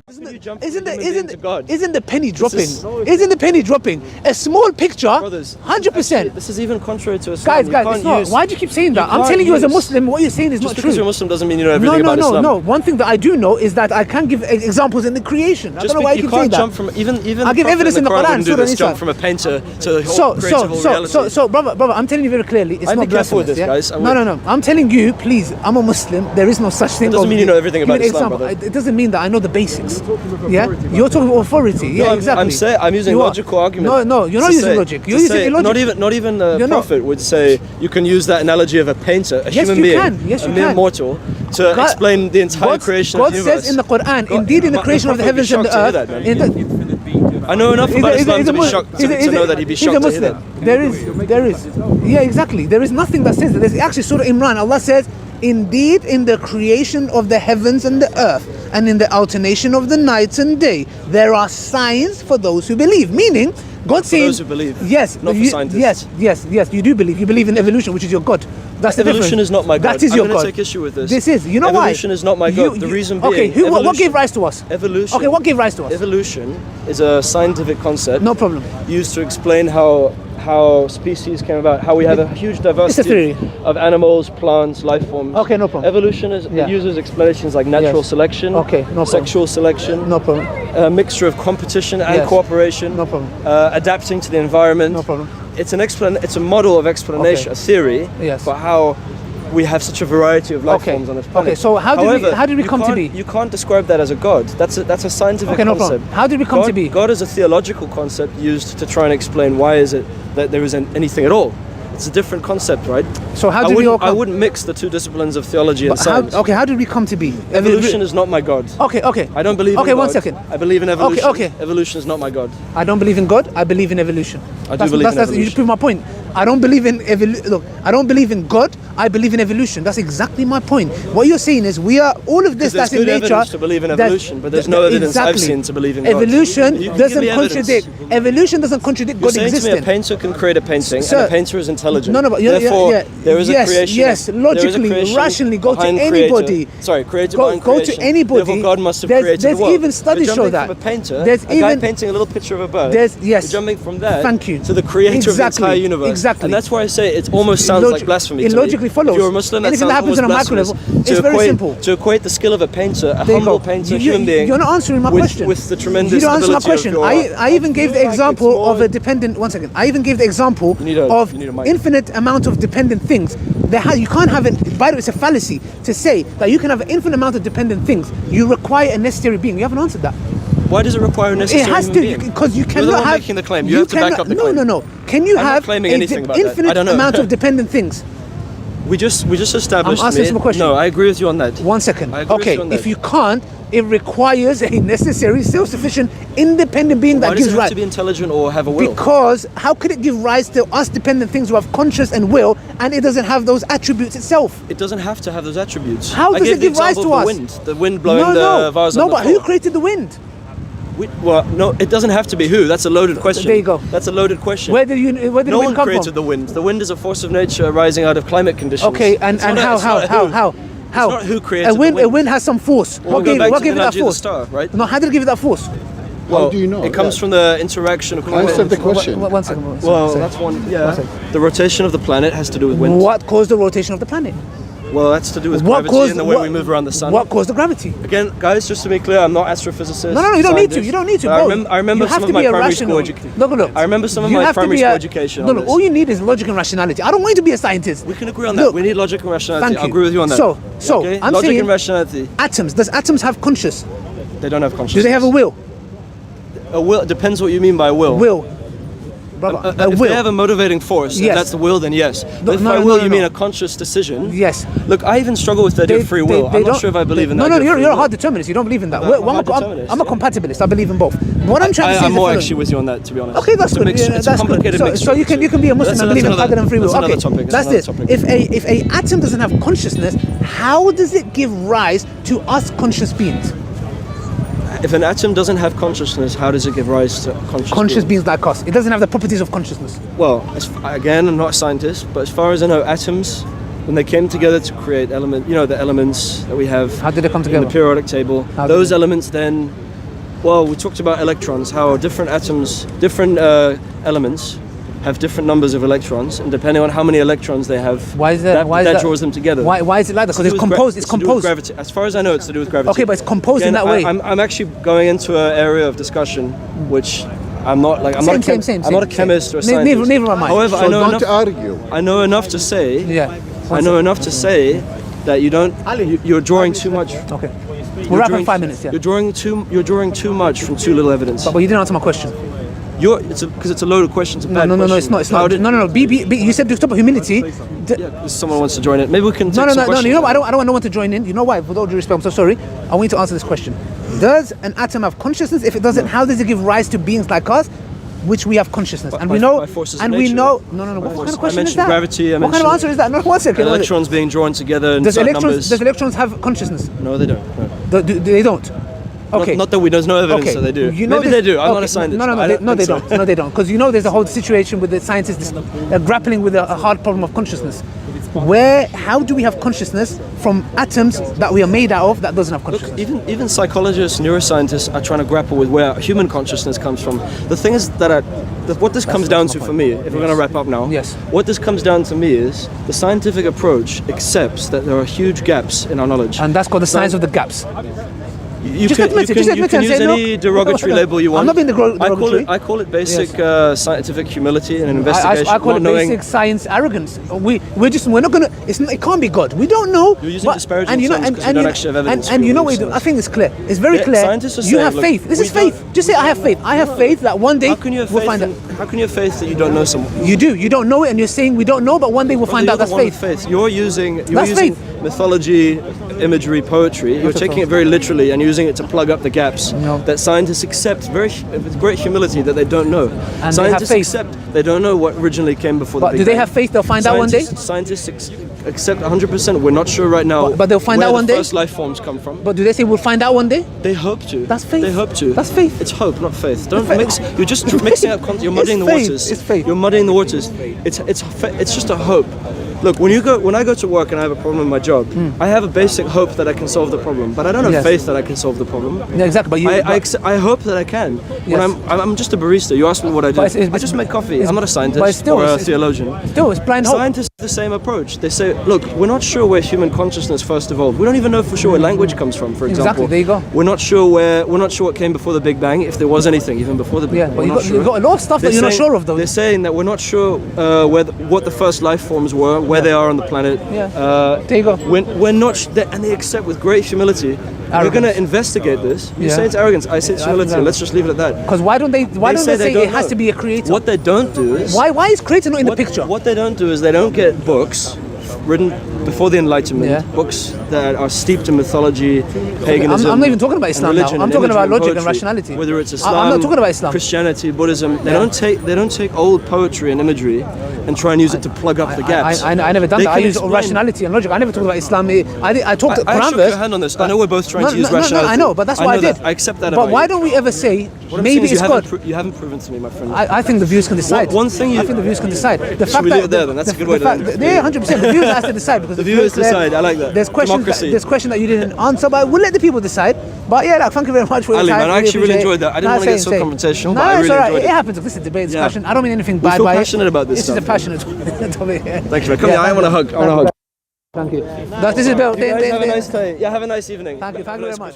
Isn't the penny dropping? Isn't the penny dropping? A small picture, 100%. This is even contrary to Islam. Guys, it's not. Why do you keep saying that? I'm telling you as a Muslim, what you're saying is not true. Just because you're a Muslim doesn't mean you know everything about Islam. No. One thing that I do know is that I can give examples in the creation. I don't know why you keep saying that. Jump from even I give evidence in the Quran. Do this jump from a painter to creative reality. So, brother, I'm telling you very clearly, it's not blasphemous. Be careful with this, guys. No. I'm telling you, please. I'm a Muslim. There is no such thing. It doesn't mean you know everything about Islam, brother. It doesn't mean that I know the basics. Yeah, you're talking about authority. Yeah, exactly. I'm using logical argument. No, you're not using logic. You're using illogic. Not even the Prophet would say you can use that analogy of a painter, a human being, a mere mortal, to explain the entire creation of the universe. God says in the Quran, indeed in the creation of the heavens and the earth. I know enough about Islam to be shocked to know that he'd be shocked to hear that. There is. Yeah, exactly. There is nothing that says that. There's actually Surah Imran. Allah says, indeed in the creation of the heavens and the earth, and in the alternation of the night and day, there are signs for those who believe. Meaning, God saying, for those who believe. Yes, not for scientists. Yes. You do believe. You believe in evolution, which is your God. That's the evolution difference. Is not my God. That is your God. I'm going to take issue with this. This is. You know why? Evolution is not my God. The reason being. Okay. What gave rise to us? Evolution. Okay. What gave rise to us? Evolution is a scientific concept. No problem. Used to explain how species came about, how we have a huge diversity of animals, plants, life forms. Okay, no problem. Evolution uses explanations like natural selection, sexual selection, no problem. A mixture of competition and cooperation, no problem. Adapting to the environment. No problem. It's a model of explanation, a theory for how we have such a variety of life forms on this planet. Okay, so how did we come to be? You can't describe that as a God. That's a scientific concept. Problem. How did we come to be? God is a theological concept used to try and explain why is it that there isn't anything at all. It's a different concept, right? So how did we all come? I wouldn't mix the two disciplines of theology and science. How did we come to be? Evolution is not my God. Okay. I don't believe in God. Okay, 1 second. I believe in evolution. Okay. Evolution is not my God. I don't believe in God. I believe in evolution. I do believe in evolution. You prove my point. I don't believe in Look, I don't believe in God. I believe in evolution. That's exactly my point. What you're saying is we are all of this that's in nature. There's good evidence to believe in evolution, but there's no evidence I've seen to believe in God. Evolution doesn't contradict. Evolution doesn't contradict God existing. You're saying to me a painter can create a painting, and a painter is intelligent. No, but therefore there is a creation. Yes, logically, rationally, go to anybody. Creator behind creation. Go to anybody. Therefore God must have created the world. There's even studies show that. From a painter, a guy painting a little picture of a bird. You're jumping from that to the creator of the entire universe. Exactly. And that's why I say it almost sounds like blasphemy. It logically follows. If you're a Muslim, anything that happens on a micro level, it's very simple. To equate the skill of a painter, a humble painter, human being. You're not answering my question. With the tremendous you don't answer my ability question. of your I even gave the example of a dependent. 1 second. I even gave the example of infinite amount of dependent things. You can't have it. By the way, it's a fallacy to say that you can have an infinite amount of dependent things. You require a necessary being. You haven't answered that. Why does it require a necessary being? It has to, because you cannot have. Making the claim. You have to back up the claim. No. Can you have an infinite amount of dependent things? We just established. I'm asking some question. No, I agree with you on that. 1 second. Okay, if you can't, it requires a necessary, self-sufficient, independent being that gives rise. Why does it have to be intelligent or have a will? Because how could it give rise to us dependent things who have conscious and will, and it doesn't have those attributes itself? It doesn't have to have those attributes. How does it give rise to us? The wind blowing the vase on the floor. No, but who created the wind? No, it doesn't have to be who. That's a loaded question. There you go. That's a loaded question. Where did the wind come from? No one created the wind. The wind is a force of nature arising out of climate conditions. Okay, and how? It's not who created the wind. A wind has some force. What gave it that force? Star, right? No, how did it give it that force? Well, how do you know? It comes from the interaction of climate. Answer the question. One second. That's one. Yeah. The rotation of the planet has to do with wind. What caused the rotation of the planet? Well, that's to do with gravity and the way we move around the sun. What caused the gravity? Again, guys, just to be clear, I'm not astrophysicist. No, you don't need to. You don't need to. I remember some of my primary school education. Look. I remember some of my primary school education. Look, all you need is logic and rationality. I don't want you to be a scientist. We can agree on that. We need logic and rationality. Thank you. I agree with you on that. So I'm logic saying and rationality. Atoms. Does atoms have conscious? They don't have consciousness. Do they have a will? A will. It depends what you mean by will. Will. Brother, if they have a motivating force, if that's the will, then yes. But if by will you mean a conscious decision, yes. Look, I even struggle with the idea of free will. I'm not sure if I believe in that. No, you're a hard determinist. You don't believe in that. I'm a compatibilist. I believe in both. What I'm trying to say I'm more actually with you on that, to be honest. Okay, that's good. It's a complicated mixture. So you can be a Muslim and believe in qadr and free will. That's another topic. That's it. If a atom doesn't have consciousness, how does it give rise to us conscious beings? If an atom doesn't have consciousness, how does it give rise to conscious beings like us? It doesn't have the properties of consciousness. Well, again, I'm not a scientist, but as far as I know, atoms, when they came together to create the elements that we have. How did they come together? In the periodic table. Those elements then Well, we talked about electrons, how different atoms, different elements have different numbers of electrons, and depending on how many electrons they have, that draws them together. Why is it like that? Because it's composed. It's composed. Gravity. As far as I know, it's to do with gravity. Okay, but it's composed in that way. I'm actually going into an area of discussion which I'm not like I'm not a chemist or a scientist. Neither am I. However, So don't argue. I know enough to say. Yeah. I know enough to say that you're drawing too much. Okay. We're wrapping 5 minutes. Yeah. You're drawing too much from too little evidence. But you didn't answer my question. Because it's a loaded question. It's a bad no, question. it's not. No. Be. You said to stop humility. Yeah, someone wants to join it. Maybe we can. No. You know what? I don't want no one to join in. You know why? With all due respect, I'm so sorry. I want you to answer this question. Does an atom have consciousness? If it doesn't, how does it give rise to beings like us, which we have consciousness? And we know. No. What kind of question is that? Gravity. What kind of answer is that? No, one second. Electrons being drawn together in certain numbers. Does electrons have consciousness? No, they don't. No. They don't. Okay. Not that there's no evidence that they do. Maybe they do. I'm not a scientist. No, they don't. No, they don't. Because there's a whole situation with the scientists grappling with a hard problem of consciousness. How do we have consciousness from atoms that we are made out of that doesn't have consciousness? Look, even psychologists, neuroscientists are trying to grapple with where human consciousness comes from. The thing is what this comes down to for me, if we're going to wrap up now, yes. What this comes down to me is the scientific approach accepts that there are huge gaps in our knowledge. And that's called the science of the gaps. You can use any derogatory label you want. I'm not being derogatory. I call it basic scientific humility and investigation. I call it basic science arrogance. We're not gonna. It can't be God. We don't know. You're using disparaging terms because you don't actually have evidence. And you know what? I think it's clear. It's very clear. Scientists are saying, you have faith. This is faith. Just say I have faith. I have faith that one day we'll find out. How can you have faith that you don't know someone? You do. You don't know it, and you're saying we don't know, but one day we'll find out. That's faith. You're using mythology, imagery, poetry. You're taking it very literally and using it to plug up the gaps that scientists accept with great humility that they don't know. And scientists accept they don't know what originally came before the Big Bang. Do they have faith they'll find out one day? Scientists accept 100%. We're not sure right now. But they'll find out one day. Where the first life forms come from. But do they say we'll find out one day? They hope to. That's faith. They hope to. That's faith. It's hope, not faith. Don't mix. You're just mixing up. You're muddying the waters. It's faith. You're muddying the waters. It's just a hope. Look, when I go to work and I have a problem with my job, I have a basic hope that I can solve the problem, but I don't have faith that I can solve the problem. Yeah, exactly. But I hope that I can. Yes. When I'm just a barista. You ask me what I do. I just make coffee. I'm not a scientist or a theologian. Still, it's blind hope. Scientists have the same approach. They say, look, we're not sure where human consciousness first evolved. We don't even know for sure where language comes from. For example, exactly. There you go. We're not sure what came before the Big Bang, if there was anything even before the Big Bang. Yeah, but you've got a lot of stuff that you're not sure of, though. They're saying that we're not sure what the first life forms were, where they are on the planet. Yeah. There you go. We're not, and they accept with great humility. We're going to investigate this. You say it's arrogance. I say it's humility. Let's just leave it at that. Because why don't they say it has to be a creator? What they don't do is why is creator not in the picture? What they don't do is they don't get books written before the Enlightenment, books that are steeped in mythology, paganism. I'm not even talking about Islam now. I'm talking about logic and rationality. Whether it's Islam, I'm not talking about Islam. Christianity, Buddhism, they don't take old poetry and imagery and try and use it to plug up the gaps. I never done that. I use rationality and logic. I never talked about Islam. I talked Quran I shook your hand on this. I know we're both trying to use rationality. I know, but that's why I did. I accept that. But why don't we ever say maybe it's God? You haven't proven to me, my friend. I think the views can decide. One thing I think the views can decide. Should we leave it there then? That's a good way to end it. Yeah, 100%. The viewers have to decide because the viewers decide. I like that. There's questions that you didn't answer, but we'll let the people decide. But yeah, thank you very much for your time. Man, I actually really enjoyed that. I didn't want to get so confrontational, but I really enjoyed it. It happens. This is debate, discussion. I don't mean anything bad by it. We feel passionate about this stuff. This is a passionate topic. Thank you, man. Come here. I want a hug. I want a hug. Thank you. This is Bill. Have a nice day. Yeah, have a nice evening. Thank you very much.